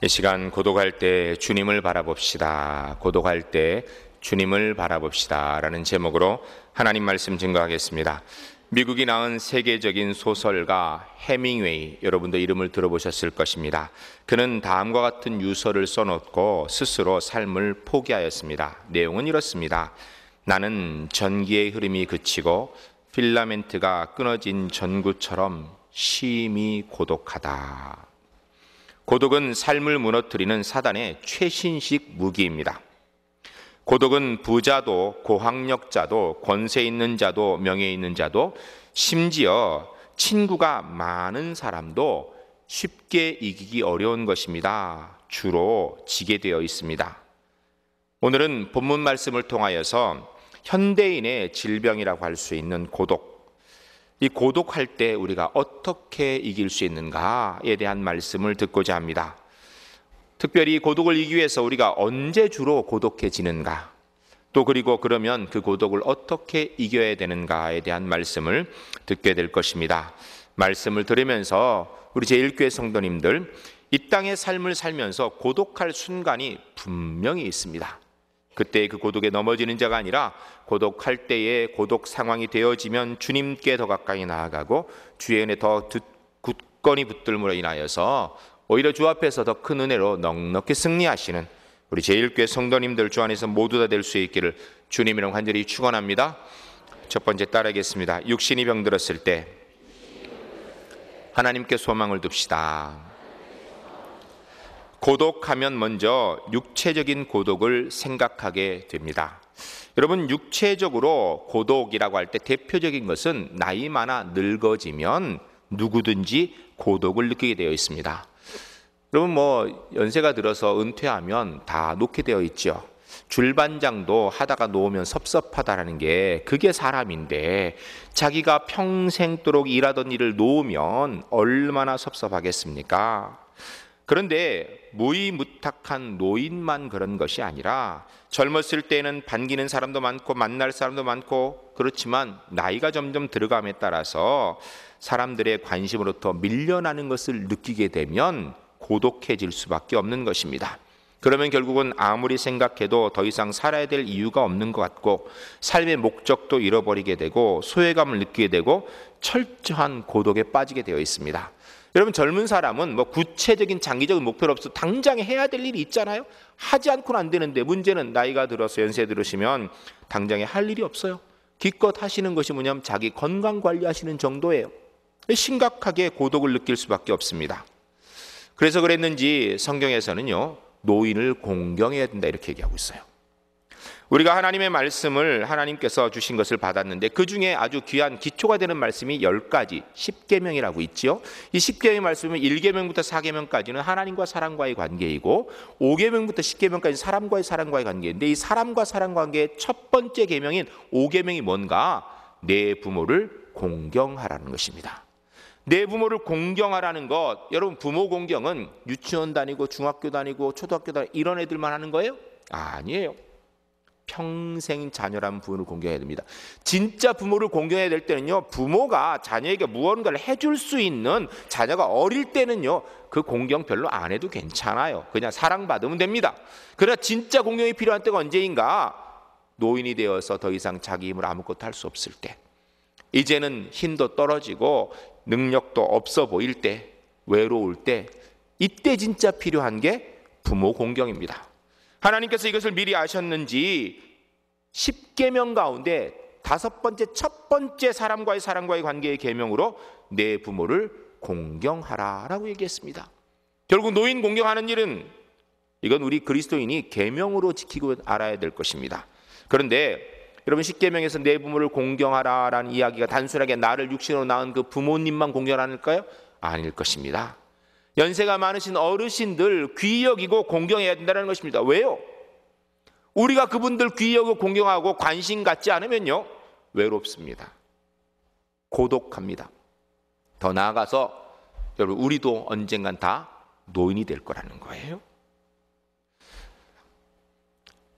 이 시간 고독할 때 주님을 바라봅시다. 고독할 때 주님을 바라봅시다 라는 제목으로 하나님 말씀 증거하겠습니다. 미국이 낳은 세계적인 소설가 해밍웨이, 여러분도 이름을 들어보셨을 것입니다. 그는 다음과 같은 유서를 써놓고 스스로 삶을 포기하였습니다. 내용은 이렇습니다. 나는 전기의 흐름이 그치고 필라멘트가 끊어진 전구처럼 심히 고독하다. 고독은 삶을 무너뜨리는 사단의 최신식 무기입니다. 고독은 부자도 고학력자도 권세 있는 자도 명예 있는 자도 심지어 친구가 많은 사람도 쉽게 이기기 어려운 것입니다. 주로 지게 되어 있습니다. 오늘은 본문 말씀을 통하여서 현대인의 질병이라고 할 수 있는 고독, 이 고독할 때 우리가 어떻게 이길 수 있는가에 대한 말씀을 듣고자 합니다. 특별히 고독을 이기기 위해서 우리가 언제 주로 고독해지는가, 또 그리고 그러면 그 고독을 어떻게 이겨야 되는가에 대한 말씀을 듣게 될 것입니다. 말씀을 들으면서 우리 제1교회 성도님들, 이 땅의 삶을 살면서 고독할 순간이 분명히 있습니다. 그때 그 고독에 넘어지는 자가 아니라 고독할 때에 고독 상황이 되어지면 주님께 더 가까이 나아가고 주의 은혜 더 굳건히 붙들므로 인하여서 오히려 주 앞에서 더 큰 은혜로 넉넉히 승리하시는 우리 제1교회 성도님들 주 안에서 모두 다 될 수 있기를 주님 이름 간절히 축원합니다. 첫 번째 따르겠습니다. 육신이 병들었을 때 하나님께 소망을 둡시다. 고독하면 먼저 육체적인 고독을 생각하게 됩니다. 여러분, 육체적으로 고독이라고 할 때 대표적인 것은 나이 많아 늙어지면 누구든지 고독을 느끼게 되어 있습니다. 여러분, 연세가 들어서 은퇴하면 다 놓게 되어 있죠. 줄반장도 하다가 놓으면 섭섭하다라는 게 그게 사람인데, 자기가 평생도록 일하던 일을 놓으면 얼마나 섭섭하겠습니까? 그런데 무이무탁한 노인만 그런 것이 아니라 젊었을 때는 반기는 사람도 많고 만날 사람도 많고, 그렇지만 나이가 점점 들어감에 따라서 사람들의 관심으로부터 밀려나는 것을 느끼게 되면 고독해질 수밖에 없는 것입니다. 그러면 결국은 아무리 생각해도 더 이상 살아야 될 이유가 없는 것 같고, 삶의 목적도 잃어버리게 되고 소외감을 느끼게 되고 철저한 고독에 빠지게 되어 있습니다. 여러분, 젊은 사람은 구체적인 장기적인 목표를 없어 당장에 해야 될 일이 있잖아요. 하지 않고는 안 되는데, 문제는 나이가 들어서 연세 들으시면 당장에 할 일이 없어요. 기껏 하시는 것이 뭐냐면 자기 건강 관리하시는 정도예요. 심각하게 고독을 느낄 수밖에 없습니다. 그래서 그랬는지 성경에서는요, 노인을 공경해야 된다 이렇게 얘기하고 있어요. 우리가 하나님의 말씀을 하나님께서 주신 것을 받았는데 그 중에 아주 귀한 기초가 되는 말씀이 10가지 10계명이라고 있지요. 이 10계명의 말씀은 1계명부터 4계명까지는 하나님과 사람과의 관계이고 5계명부터 10계명까지 사람과의 관계인데, 이 사람과 사람 관계의 첫 번째 계명인 5계명이 뭔가? 내 부모를 공경하라는 것입니다. 내 부모를 공경하라는 것, 여러분, 부모 공경은 유치원 다니고 중학교 다니고 초등학교 다니고 이런 애들만 하는 거예요? 아니에요. 평생 자녀라는 부모를 공경해야 됩니다. 진짜 부모를 공경해야 될 때는요, 부모가 자녀에게 무언가를 해줄 수 있는, 자녀가 어릴 때는요 그 공경 별로 안 해도 괜찮아요. 그냥 사랑받으면 됩니다. 그러나 진짜 공경이 필요한 때가 언제인가? 노인이 되어서 더 이상 자기 힘으로 아무것도 할 수 없을 때, 이제는 힘도 떨어지고 능력도 없어 보일 때, 외로울 때, 이때 진짜 필요한 게 부모 공경입니다. 하나님께서 이것을 미리 아셨는지 10계명 가운데 첫 번째 사람과의 관계의 계명으로 내 부모를 공경하라라고 얘기했습니다. 결국 노인 공경하는 일은, 이건 우리 그리스도인이 계명으로 지키고 알아야 될 것입니다. 그런데 여러분, 10계명에서 내 부모를 공경하라라는 이야기가 단순하게 나를 육신으로 낳은 그 부모님만 공경하는일까요? 아닐 것입니다. 연세가 많으신 어르신들 귀히 여기고 공경해야 된다는 것입니다. 왜요? 우리가 그분들 귀히 여기고 공경하고 관심 갖지 않으면요, 외롭습니다. 고독합니다. 더 나아가서 여러분, 우리도 언젠간 다 노인이 될 거라는 거예요.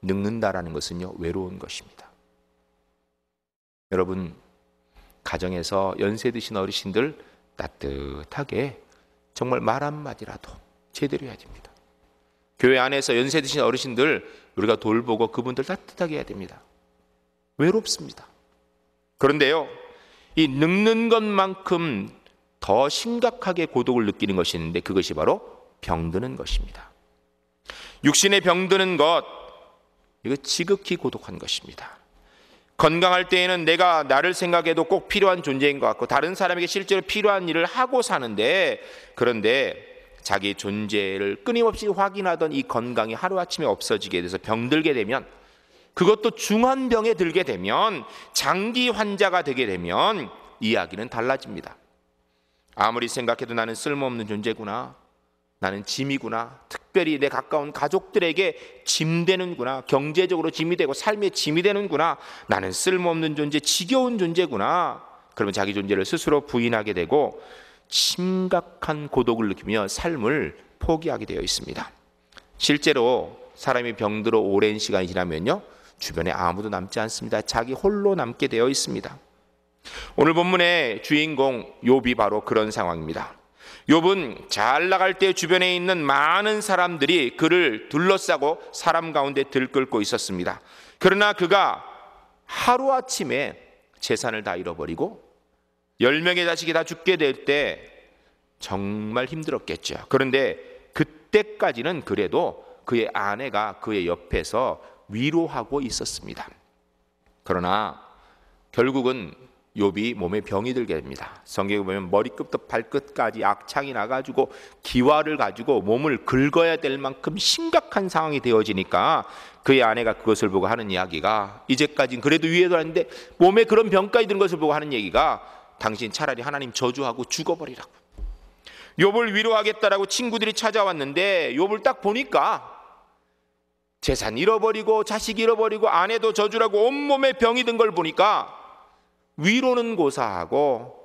늙는다라는 것은요, 외로운 것입니다. 여러분, 가정에서 연세 드신 어르신들 따뜻하게 정말 말 한마디라도 제대로 해야 됩니다. 교회 안에서 연세 드신 어르신들 우리가 돌보고 그분들 따뜻하게 해야 됩니다. 외롭습니다. 그런데요, 이 늙는 것만큼 더 심각하게 고독을 느끼는 것이 있는데 그것이 바로 병드는 것입니다. 육신에 병드는 것, 이거 지극히 고독한 것입니다. 건강할 때에는 내가 나를 생각해도 꼭 필요한 존재인 것 같고 다른 사람에게 실제로 필요한 일을 하고 사는데, 그런데 자기 존재를 끊임없이 확인하던 이 건강이 하루아침에 없어지게 돼서 병들게 되면, 그것도 중한 병에 들게 되면, 장기 환자가 되게 되면 이야기는 달라집니다. 아무리 생각해도 나는 쓸모없는 존재구나, 나는 짐이구나, 특별히 내 가까운 가족들에게 짐 되는구나, 경제적으로 짐이 되고 삶의 짐이 되는구나, 나는 쓸모없는 존재, 지겨운 존재구나. 그러면 자기 존재를 스스로 부인하게 되고 심각한 고독을 느끼며 삶을 포기하게 되어 있습니다. 실제로 사람이 병들어 오랜 시간이 지나면요, 주변에 아무도 남지 않습니다. 자기 홀로 남게 되어 있습니다. 오늘 본문의 주인공 욥이 바로 그런 상황입니다. 욥은 잘 나갈 때 주변에 있는 많은 사람들이 그를 둘러싸고 사람 가운데 들끓고 있었습니다. 그러나 그가 하루아침에 재산을 다 잃어버리고 10명의 자식이 다 죽게 될 때 정말 힘들었겠죠. 그런데 그때까지는 그래도 그의 아내가 그의 옆에서 위로하고 있었습니다. 그러나 결국은 욥이 몸에 병이 들게 됩니다. 성경에 보면 머리끝부터 발끝까지 악창이 나가지고 기화를 가지고 몸을 긁어야 될 만큼 심각한 상황이 되어지니까 그의 아내가 그것을 보고 하는 이야기가, 이제까지는 그래도 위에도 하는데 몸에 그런 병까지 드는 것을 보고 하는 얘기가, 당신 차라리 하나님 저주하고 죽어버리라고. 욥을 위로하겠다라고 친구들이 찾아왔는데 욥을 딱 보니까 재산 잃어버리고 자식 잃어버리고 아내도 저주라고 온몸에 병이 든 걸 보니까 위로는 고사하고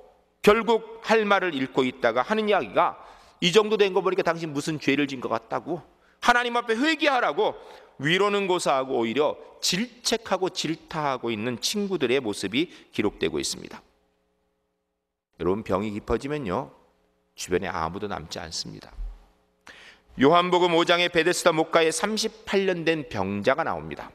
결국 할 말을 잃고 있다가 하는 이야기가, 이 정도 된 거 보니까 당신 무슨 죄를 진 것 같다고, 하나님 앞에 회개하라고 위로는 고사하고 오히려 질책하고 질타하고 있는 친구들의 모습이 기록되고 있습니다. 여러분, 병이 깊어지면요, 주변에 아무도 남지 않습니다. 요한복음 5장의 베데스다 목가에 38년 된 병자가 나옵니다.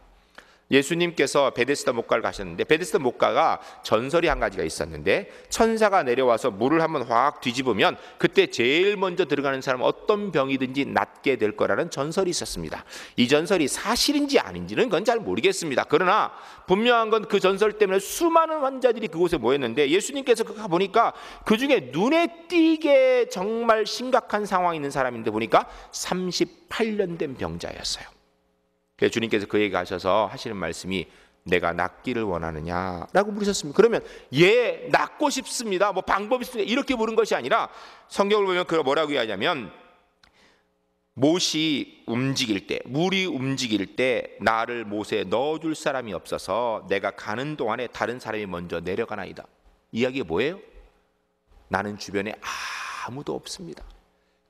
예수님께서 베데스다 목가를 가셨는데, 베데스다 목가가 전설이 한 가지가 있었는데, 천사가 내려와서 물을 한번 확 뒤집으면 그때 제일 먼저 들어가는 사람은 어떤 병이든지 낫게 될 거라는 전설이 있었습니다. 이 전설이 사실인지 아닌지는 그건 잘 모르겠습니다. 그러나 분명한 건 그 전설 때문에 수많은 환자들이 그곳에 모였는데, 예수님께서 가보니까 그 중에 눈에 띄게 정말 심각한 상황이 있는 사람인데 보니까 38년 된 병자였어요. 그래서 주님께서 그에게 가셔서 하시는 말씀이, 내가 낫기를 원하느냐라고 물으셨습니다. 그러면 예, 낫고 싶습니다, 뭐 방법이 있습니다, 이렇게 물은 것이 아니라, 성경을 보면 그가 뭐라고 이야기하냐면, 못이 움직일 때, 물이 움직일 때 나를 못에 넣어줄 사람이 없어서 내가 가는 동안에 다른 사람이 먼저 내려가나이다. 이야기가 뭐예요? 나는 주변에 아무도 없습니다.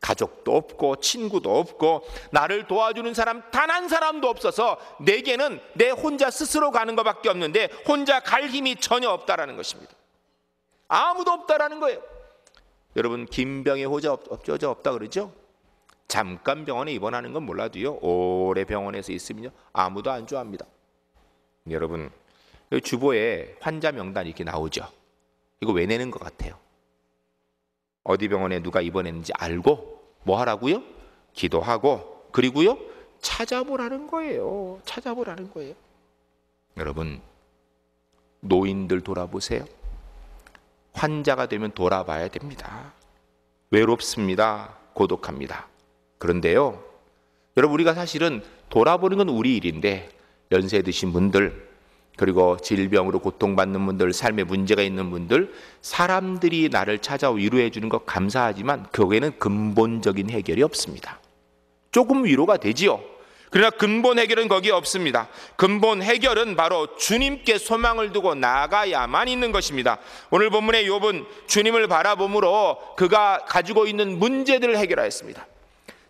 가족도 없고 친구도 없고 나를 도와주는 사람 단 한 사람도 없어서 내게는 내 혼자 스스로 가는 것밖에 없는데 혼자 갈 힘이 전혀 없다라는 것입니다. 아무도 없다라는 거예요. 여러분, 김병에 호자 없다 그러죠? 잠깐 병원에 입원하는 건 몰라도요, 오래 병원에서 있으면요 아무도 안 좋아합니다. 여러분, 주보에 환자 명단 이렇게 나오죠? 이거 왜 내는 것 같아요? 어디 병원에 누가 입원했는지 알고 뭐 하라고요? 기도하고, 그리고요 찾아보라는 거예요. 찾아보라는 거예요. 여러분, 노인들 돌아보세요. 환자가 되면 돌아봐야 됩니다. 외롭습니다. 고독합니다. 그런데요, 여러분, 우리가 사실은 돌아보는 건 우리 일인데, 연세 드신 분들, 그리고 질병으로 고통받는 분들, 삶에 문제가 있는 분들, 사람들이 나를 찾아와 위로해 주는 것 감사하지만 거기에는 근본적인 해결이 없습니다. 조금 위로가 되지요. 그러나 근본 해결은 거기에 없습니다. 근본 해결은 바로 주님께 소망을 두고 나아가야만 있는 것입니다. 오늘 본문의 욥은 주님을 바라봄으로 그가 가지고 있는 문제들을 해결하였습니다.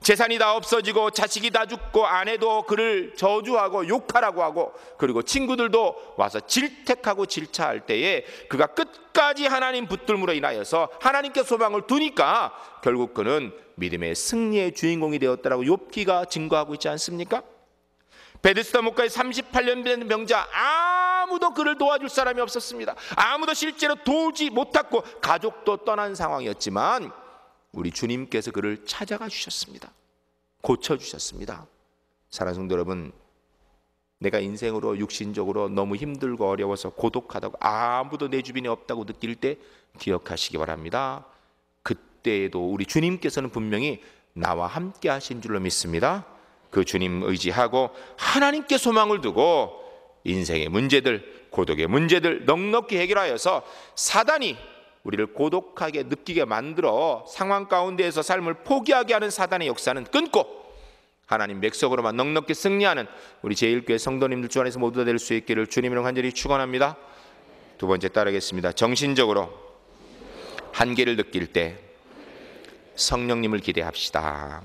재산이 다 없어지고 자식이 다 죽고 아내도 그를 저주하고 욕하라고 하고 그리고 친구들도 와서 질책하고 질차할 때에 그가 끝까지 하나님 붙들므로 인하여서 하나님께 소망을 두니까 결국 그는 믿음의 승리의 주인공이 되었다라고 욥기가 증거하고 있지 않습니까? 베데스다 목가에 38년 된 병자, 아무도 그를 도와줄 사람이 없었습니다. 아무도 실제로 도우지 못했고 가족도 떠난 상황이었지만 우리 주님께서 그를 찾아가 주셨습니다. 고쳐주셨습니다. 사랑하는 성도 여러분, 내가 인생으로 육신적으로 너무 힘들고 어려워서 고독하다고 아무도 내 주변에 없다고 느낄 때 기억하시기 바랍니다. 그때에도 우리 주님께서는 분명히 나와 함께 하신 줄로 믿습니다. 그 주님 의지하고 하나님께 소망을 두고 인생의 문제들, 고독의 문제들 넉넉히 해결하여서 사단이 우리를 고독하게 느끼게 만들어 상황 가운데에서 삶을 포기하게 하는 사단의 역사는 끊고 하나님 백성으로만 넉넉히 승리하는 우리 제1교회 성도님들 주 안에서 모두 다 될 수 있기를 주님으로 간절히 축원합니다. 두 번째 따르겠습니다. 정신적으로 한계를 느낄 때 성령님을 기대합시다.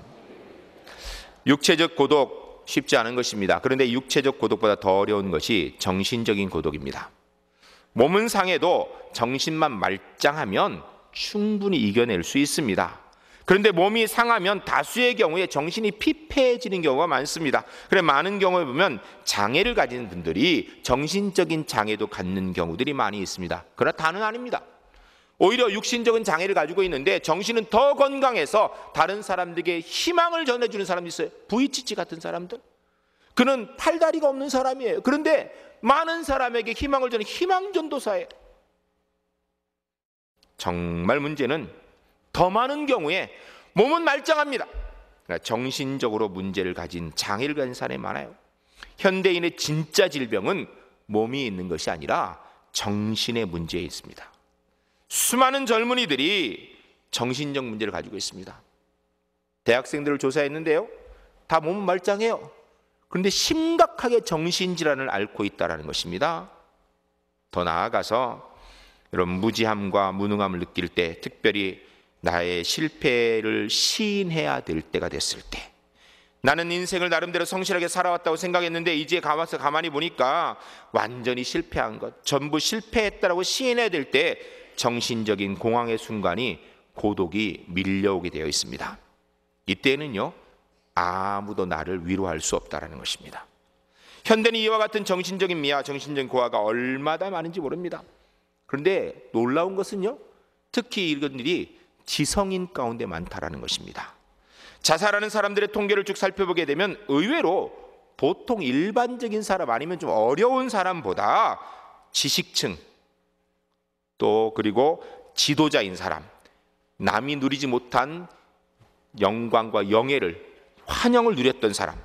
육체적 고독 쉽지 않은 것입니다. 그런데 육체적 고독보다 더 어려운 것이 정신적인 고독입니다. 몸은 상해도 정신만 말짱하면 충분히 이겨낼 수 있습니다. 그런데 몸이 상하면 다수의 경우에 정신이 피폐해지는 경우가 많습니다. 그래 많은 경우에 보면 장애를 가진 분들이 정신적인 장애도 갖는 경우들이 많이 있습니다. 그러나 다는 아닙니다. 오히려 육신적인 장애를 가지고 있는데 정신은 더 건강해서 다른 사람들에게 희망을 전해주는 사람이 있어요. 부이치치 같은 사람들. 그는 팔다리가 없는 사람이에요. 그런데 많은 사람에게 희망을 주는 희망전도사예요. 정말 문제는 더 많은 경우에 몸은 말짱합니다. 그러니까 정신적으로 문제를 가진 장애를 가진 사람이 많아요. 현대인의 진짜 질병은 몸이 있는 것이 아니라 정신의 문제에 있습니다. 수많은 젊은이들이 정신적 문제를 가지고 있습니다. 대학생들을 조사했는데요, 다 몸은 말짱해요. 그런데 심각하게 정신질환을 앓고 있다는 것입니다. 더 나아가서 이런 무지함과 무능함을 느낄 때, 특별히 나의 실패를 시인해야 될 때가 됐을 때, 나는 인생을 나름대로 성실하게 살아왔다고 생각했는데 이제 가서 가만히 보니까 완전히 실패한 것, 전부 실패했다라고 시인해야 될 때 정신적인 공황의 순간이 고독이 밀려오게 되어 있습니다. 이때는요, 아무도 나를 위로할 수 없다는 것입니다. 현대는 이와 같은 정신적인 미화, 정신적인 고아가 얼마나 많은지 모릅니다. 그런데 놀라운 것은요, 특히 이런 일이 지성인 가운데 많다라는 것입니다. 자살하는 사람들의 통계를 쭉 살펴보게 되면 의외로 보통 일반적인 사람 아니면 좀 어려운 사람보다 지식층, 또 그리고 지도자인 사람, 남이 누리지 못한 영광과 영예를, 환영을 누렸던 사람,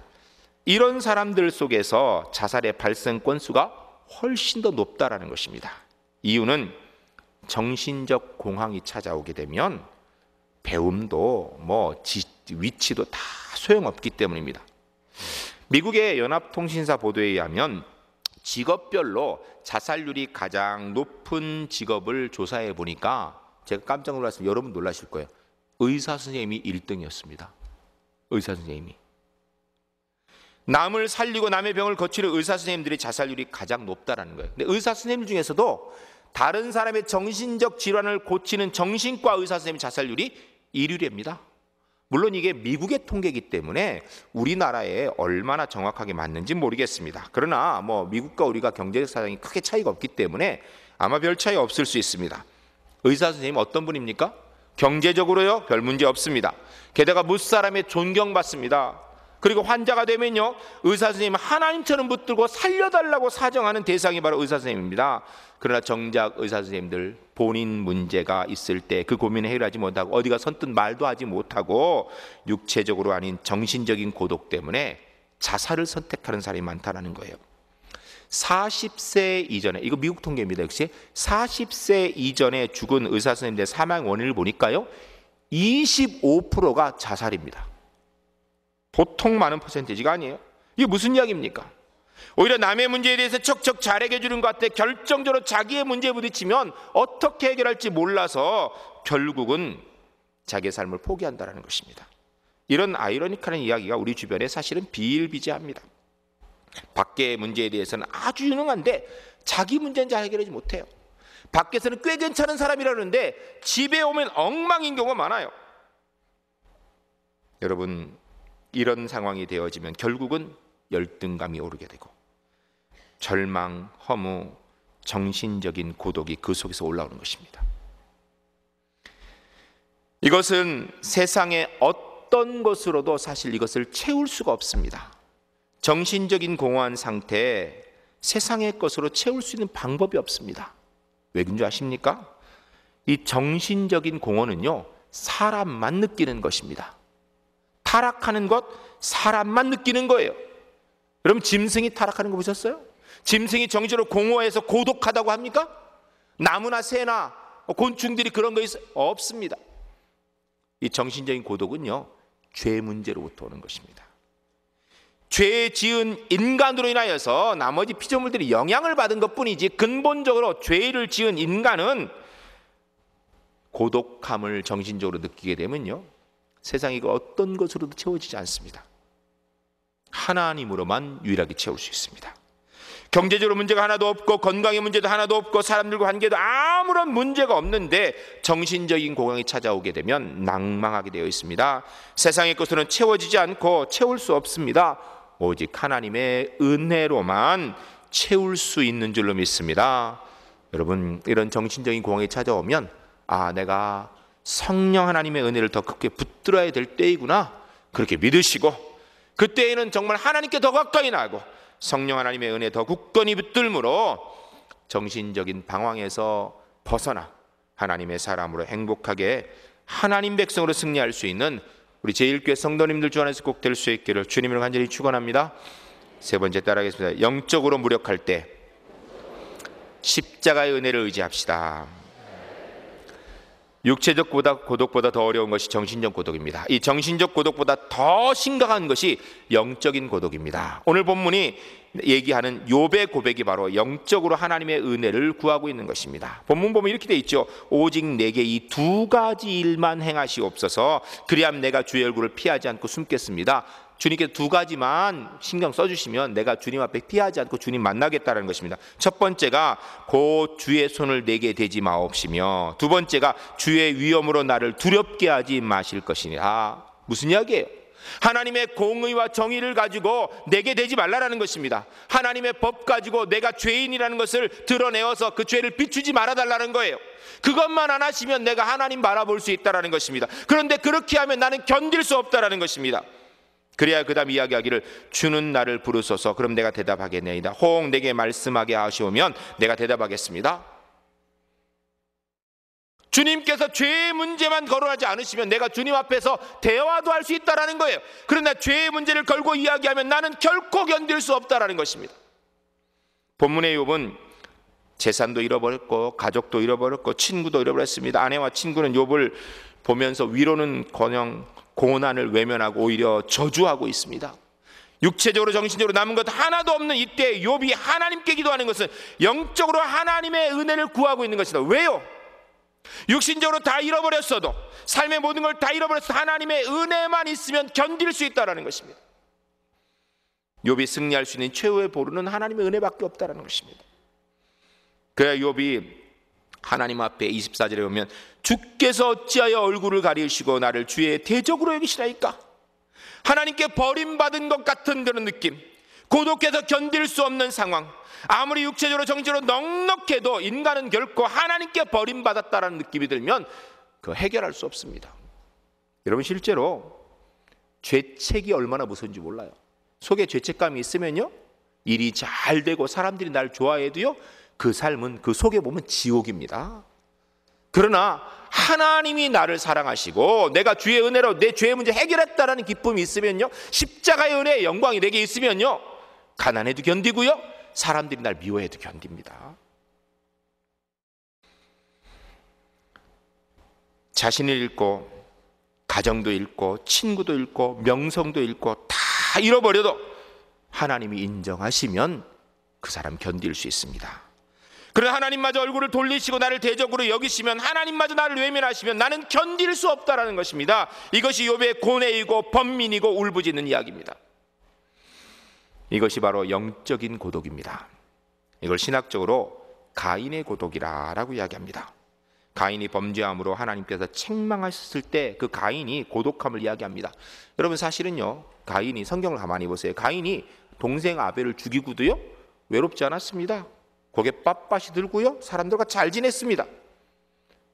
이런 사람들 속에서 자살의 발생 건수가 훨씬 더 높다라는 것입니다. 이유는 정신적 공황이 찾아오게 되면 배움도 위치도 다 소용없기 때문입니다. 미국의 연합통신사 보도에 의하면 직업별로 자살률이 가장 높은 직업을 조사해 보니까 제가 깜짝 놀랐습니다. 여러분 놀라실 거예요. 의사 선생님이 1등이었습니다. 의사 선생님이. 남을 살리고 남의 병을 고치는 의사 선생님들의 자살률이 가장 높다라는 거예요. 근데 의사 선생님 중에서도 다른 사람의 정신적 질환을 고치는 정신과 의사 선생님 자살률이 1위랍니다. 물론 이게 미국의 통계이기 때문에 우리나라에 얼마나 정확하게 맞는지 모르겠습니다. 그러나 미국과 우리가 경제적 사정이 크게 차이가 없기 때문에 아마 별 차이 없을 수 있습니다. 의사 선생님 어떤 분입니까? 경제적으로요, 별 문제 없습니다. 게다가 무사람에 존경받습니다. 그리고 환자가 되면요, 의사 선생님은 하나님처럼 붙들고 살려달라고 사정하는 대상이 바로 의사 선생님입니다. 그러나 정작 의사 선생님들 본인 문제가 있을 때 그 고민을 해결하지 못하고 어디가 선뜻 말도 하지 못하고 육체적으로 아닌 정신적인 고독 때문에 자살을 선택하는 사람이 많다는 거예요. 40세 이전에, 이거 미국 통계입니다. 역시 40세 이전에 죽은 의사 선생님들의 사망 원인을 보니까요, 25%가 자살입니다. 보통 많은 퍼센티지가 아니에요. 이게 무슨 이야기입니까? 오히려 남의 문제에 대해서 척척 잘 해결해 주는 것 같아 결정적으로 자기의 문제에 부딪히면 어떻게 해결할지 몰라서 결국은 자기의 삶을 포기한다는 것입니다. 이런 아이러니컬한 이야기가 우리 주변에 사실은 비일비재합니다. 밖의 문제에 대해서는 아주 유능한데 자기 문제는 잘 해결하지 못해요. 밖에서는 꽤 괜찮은 사람이라는데 집에 오면 엉망인 경우가 많아요. 여러분, 이런 상황이 되어지면 결국은 열등감이 오르게 되고 절망, 허무, 정신적인 고독이 그 속에서 올라오는 것입니다. 이것은 세상의 어떤 것으로도 사실 이것을 채울 수가 없습니다. 정신적인 공허한 상태에 세상의 것으로 채울 수 있는 방법이 없습니다. 왜 그런 줄 아십니까? 이 정신적인 공허는요, 사람만 느끼는 것입니다. 타락하는 것, 사람만 느끼는 거예요. 여러분, 짐승이 타락하는 거 보셨어요? 짐승이 정신으로 공허해서 고독하다고 합니까? 나무나 새나 곤충들이 그런 거 있어요? 없습니다. 이 정신적인 고독은요, 죄 문제로부터 오는 것입니다. 죄 지은 인간으로 인하여서 나머지 피조물들이 영향을 받은 것뿐이지 근본적으로 죄를 지은 인간은 고독함을 정신적으로 느끼게 되면요, 세상이 어떤 것으로도 채워지지 않습니다. 하나님으로만 유일하게 채울 수 있습니다. 경제적으로 문제가 하나도 없고 건강의 문제도 하나도 없고 사람들과 관계도 아무런 문제가 없는데 정신적인 공황이 찾아오게 되면 낭망하게 되어 있습니다. 세상의 것으로는 채워지지 않고 채울 수 없습니다. 오직 하나님의 은혜로만 채울 수 있는 줄로 믿습니다. 여러분, 이런 정신적인 공황이 찾아오면 내가 성령 하나님의 은혜를 더 크게 붙들어야 될 때이구나, 그렇게 믿으시고 그때에는 정말 하나님께 더 가까이 나고 성령 하나님의 은혜 더 굳건히 붙들므로 정신적인 방황에서 벗어나 하나님의 사람으로 행복하게 하나님 백성으로 승리할 수 있는 우리 제1교회 성도님들 중 안에서 꼭 될 수 있기를 주님을 간절히 축원합니다. 세 번째 따라하겠습니다. 영적으로 무력할 때 십자가의 은혜를 의지합시다. 육체적 고독보다 더 어려운 것이 정신적 고독입니다. 이 정신적 고독보다 더 심각한 것이 영적인 고독입니다. 오늘 본문이 얘기하는 욥의 고백이 바로 영적으로 하나님의 은혜를 구하고 있는 것입니다. 본문 보면 이렇게 돼 있죠. 오직 내게 이 두 가지 일만 행하시옵소서, 그리하면 내가 주의 얼굴을 피하지 않고 숨겠습니다. 주님께 두 가지만 신경 써주시면 내가 주님 앞에 피하지 않고 주님 만나겠다는 것입니다. 첫 번째가 곧 주의 손을 내게 대지 마옵시며, 두 번째가 주의 위엄으로 나를 두렵게 하지 마실 것이니라. 무슨 이야기예요? 하나님의 공의와 정의를 가지고 내게 대지 말라라는 것입니다. 하나님의 법 가지고 내가 죄인이라는 것을 드러내어서 그 죄를 비추지 말아달라는 거예요. 그것만 안 하시면 내가 하나님 바라볼 수 있다는 것입니다. 그런데 그렇게 하면 나는 견딜 수 없다는 것입니다. 그래야 그 다음 이야기하기를 주는 나를 부르소서, 그럼 내가 대답하겠나이다. 혹 내게 말씀하게 하시오면 내가 대답하겠습니다. 주님께서 죄의 문제만 거론하지 않으시면 내가 주님 앞에서 대화도 할 수 있다는 거예요. 그러나 죄의 문제를 걸고 이야기하면 나는 결코 견딜 수 없다는 것입니다. 본문의 욥은 재산도 잃어버렸고 가족도 잃어버렸고 친구도 잃어버렸습니다. 아내와 친구는 욥을 보면서 위로는커녕 고난을 외면하고 오히려 저주하고 있습니다. 육체적으로 정신적으로 남은 것 하나도 없는 이때 욥이 하나님께 기도하는 것은 영적으로 하나님의 은혜를 구하고 있는 것이다. 왜요? 육신적으로 다 잃어버렸어도, 삶의 모든 걸 다 잃어버렸어도 하나님의 은혜만 있으면 견딜 수 있다는 것입니다. 욥이 승리할 수 있는 최후의 보루는 하나님의 은혜밖에 없다는 것입니다. 그래야 욥이 하나님 앞에 24절에 보면 주께서 어찌하여 얼굴을 가리시고 나를 주의 대적으로 여기시나이까? 하나님께 버림받은 것 같은 그런 느낌, 고독해서 견딜 수 없는 상황, 아무리 육체적으로 정신적으로 넉넉해도 인간은 결코 하나님께 버림받았다는 느낌이 들면 그거 해결할 수 없습니다. 여러분, 실제로 죄책이 얼마나 무서운지 몰라요. 속에 죄책감이 있으면요, 일이 잘 되고 사람들이 날 좋아해도요, 그 삶은 그 속에 보면 지옥입니다. 그러나 하나님이 나를 사랑하시고 내가 주의 은혜로 내 죄의 문제 해결했다라는 기쁨이 있으면요, 십자가의 은혜의 영광이 내게 있으면요, 가난해도 견디고요, 사람들이 날 미워해도 견딥니다. 자신을 잃고 가정도 잃고 친구도 잃고 명성도 잃고 다 잃어버려도 하나님이 인정하시면 그 사람 견딜 수 있습니다. 그러나 하나님마저 얼굴을 돌리시고 나를 대적으로 여기시면, 하나님마저 나를 외면하시면 나는 견딜 수 없다라는 것입니다. 이것이 욥의 고뇌이고 번민이고 울부짖는 이야기입니다. 이것이 바로 영적인 고독입니다. 이걸 신학적으로 가인의 고독이라고 이야기합니다. 가인이 범죄함으로 하나님께서 책망하셨을 때 그 가인이 고독함을 이야기합니다. 여러분, 사실은요, 가인이, 성경을 가만히 보세요. 가인이 동생 아벨을 죽이고도요 외롭지 않았습니다. 고개 빳빳이 들고요 사람들과 잘 지냈습니다.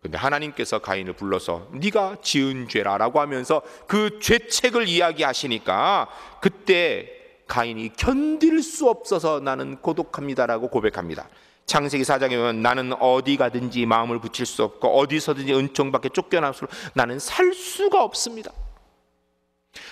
근데 하나님께서 가인을 불러서 네가 지은 죄라라고 하면서 그 죄책을 이야기하시니까 그때 가인이 견딜 수 없어서 나는 고독합니다라고 고백합니다. 창세기 4장에 보면 나는 어디 가든지 마음을 붙일 수 없고 어디서든지 은총밖에 쫓겨나서 나는 살 수가 없습니다.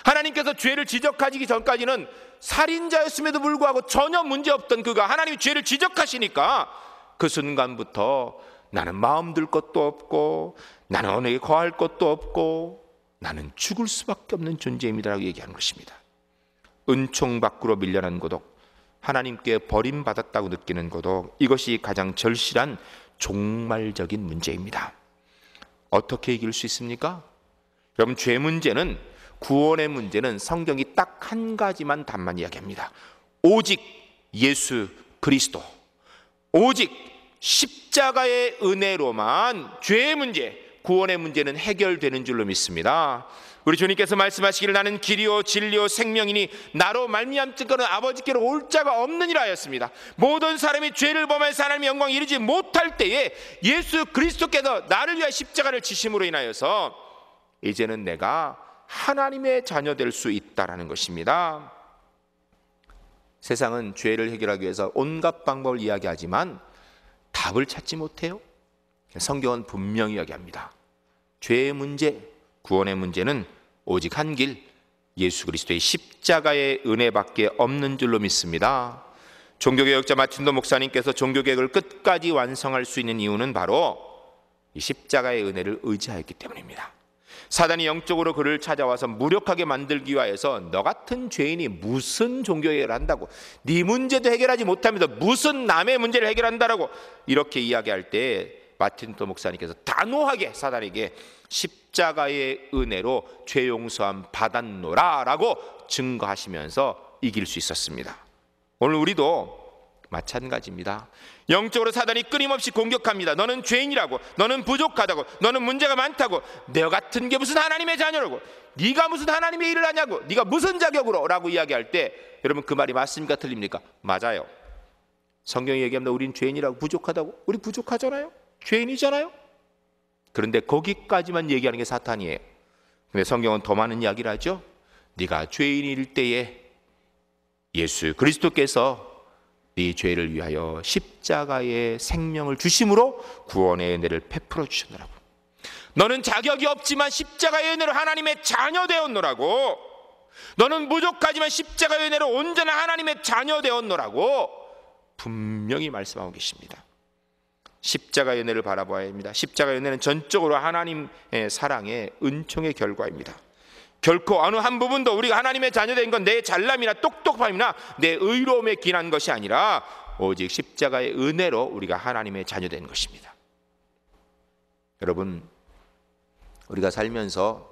하나님께서 죄를 지적하시기 전까지는 살인자였음에도 불구하고 전혀 문제없던 그가 하나님이 죄를 지적하시니까 그 순간부터 나는 마음 들 것도 없고 나는 어느에 거할 것도 없고 나는 죽을 수밖에 없는 존재입니다라고 얘기하는 것입니다. 은총 밖으로 밀려난 고독, 하나님께 버림받았다고 느끼는 고독, 이것이 가장 절실한 종말적인 문제입니다. 어떻게 이길 수 있습니까? 여러분, 죄 문제는, 구원의 문제는 성경이 딱 한 가지만 답만 이야기합니다. 오직 예수 그리스도, 오직 십자가의 은혜로만 죄의 문제, 구원의 문제는 해결되는 줄로 믿습니다. 우리 주님께서 말씀하시기를 나는 길이요 진리요 생명이니 나로 말미암지거는 아버지께로 올 자가 없느니라 하였습니다. 모든 사람이 죄를 범해서 하나님의 영광에 이르지 못할 때에 예수 그리스도께서 나를 위하여 십자가를 지심으로 인하여서 이제는 내가 하나님의 자녀 될 수 있다라는 것입니다. 세상은 죄를 해결하기 위해서 온갖 방법을 이야기하지만 답을 찾지 못해요. 성경은 분명히 이야기합니다. 죄의 문제, 구원의 문제는 오직 한 길, 예수 그리스도의 십자가의 은혜밖에 없는 줄로 믿습니다. 종교개혁자 마틴도 목사님께서 종교개혁을 끝까지 완성할 수 있는 이유는 바로 이 십자가의 은혜를 의지하였기 때문입니다. 사단이 영적으로 그를 찾아와서 무력하게 만들기 위하여서 너 같은 죄인이 무슨 종교개혁을 한다고, 네 문제도 해결하지 못하면서 무슨 남의 문제를 해결한다라고 이렇게 이야기할 때 마틴도 목사님께서 단호하게 사단에게 십자가의 은혜로 죄 용서함 받았노라 라고 증거하시면서 이길 수 있었습니다. 오늘 우리도 마찬가지입니다. 영적으로 사단이 끊임없이 공격합니다. 너는 죄인이라고, 너는 부족하다고, 너는 문제가 많다고, 너 같은 게 무슨 하나님의 자녀라고, 네가 무슨 하나님의 일을 하냐고, 네가 무슨 자격으로 라고 이야기할 때 여러분, 그 말이 맞습니까 틀립니까? 맞아요. 성경이 얘기합니다. 우린 죄인이라고, 부족하다고. 우리 부족하잖아요. 죄인이잖아요. 그런데 거기까지만 얘기하는 게 사탄이에요. 근데 성경은 더 많은 이야기를 하죠. 네가 죄인일 때에 예수 그리스도께서 네 죄를 위하여 십자가의 생명을 주심으로 구원의 은혜를 베풀어 주셨노라고. 너는 자격이 없지만 십자가의 은혜로 하나님의 자녀 되었노라고. 너는 부족하지만 십자가의 은혜로 온전한 하나님의 자녀 되었노라고 분명히 말씀하고 계십니다. 십자가의 은혜를 바라봐야 합니다. 십자가의 은혜는 전적으로 하나님의 사랑의 은총의 결과입니다. 결코 어느 한 부분도 우리가 하나님의 자녀된 건 내 잘남이나 똑똑함이나 내 의로움에 기인한 것이 아니라 오직 십자가의 은혜로 우리가 하나님의 자녀된 것입니다. 여러분, 우리가 살면서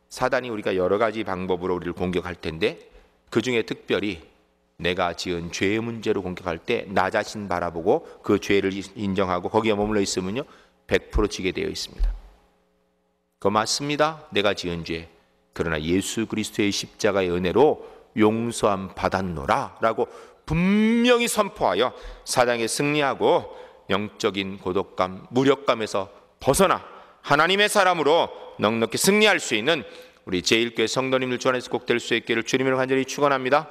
사단이 우리가 여러 가지 방법으로 우리를 공격할 텐데 그 중에 특별히 내가 지은 죄의 문제로 공격할 때 나 자신 바라보고 그 죄를 인정하고 거기에 머물러 있으면요 100% 지게 되어 있습니다. 그거 맞습니다. 내가 지은 죄. 그러나 예수 그리스도의 십자가의 은혜로 용서함 받았노라 라고 분명히 선포하여 사단에게 승리하고 영적인 고독감, 무력감에서 벗어나 하나님의 사람으로 넉넉히 승리할 수 있는 우리 제1교회 성도님들 주 안에서 꼭 될 수 있기를 주님으로 간절히 축원합니다.